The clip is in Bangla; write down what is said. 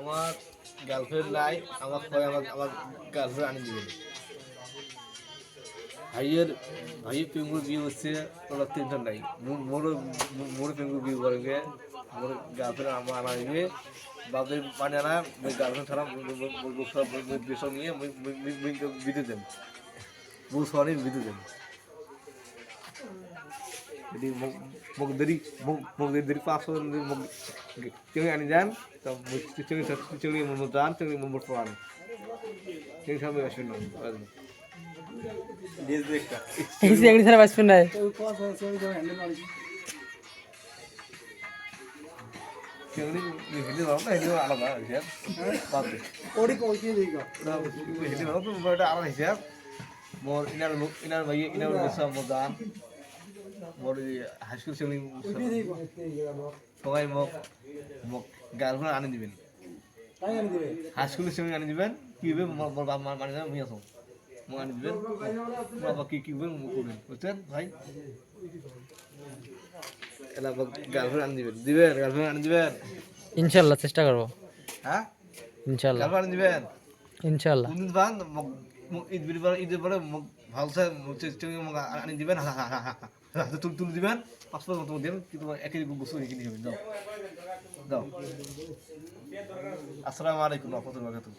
আমার গার্লফ্রেন্ড নাই, আমার কয় আমার গার্লফ্রেন্ড আনি দিবেন। ভাইয়ের পেঙ্গুর বিয়ে হচ্ছে, ওরা টেনশন নাই। মোর পেঙ্গুর বিয়ে করবে, মোর গার্লফ্রেন্ড আমার আনা দিবে। বাপের মানে আনা গার্লফ্রেন্ড ছাড়া বেসব নিয়ে বিদে দেন, বউ সরি বিদে দেন। jadi mau dari dari pasal mau cewek ani jan cewek memutan cewek mempertuan cewek sampai asyik nong dia dekka isi yang sana pas pindah cewek ini video apa ini ala apa siap tapi ori ko ki diga video apa berada ala siap mau inar bayi inar bisa mudan মোর হাই স্কুল সেগুলি সবাই মোক গার্লফ্রেন্ড আনি দিবেন, হাই স্কুলের সেগুলি আনি দিবেন। কী হবে মোর বাপ মা মানে আমি আসো মোক আনি দিবেন, বাবা কী করবেন করবেন, বুঝছেন ভাই? এলা গার্লফ্রেন্ড আনি দিবেন গার্লফ্রেন্ড আনি দিবেন ইনশাআল্লাহ চেষ্টা করব। হ্যাঁ ইনশাআল্লাহ গার্লফ্রেন্ড আনি দিবেন ইনশাআল্লাহ। কোনদিন বান ঈদের পরে ভালসে মোক আনি দিবেন, হাতে তুলে দিবেন, পাসপোর্ট মতো দেবেন, কিন্তু একই গোসল কিনে যাবেন। যাও যাও। আসসালামু আলাইকুম ওয়া রাহমাতুল্লাহি ওয়া বারাকাতুহু।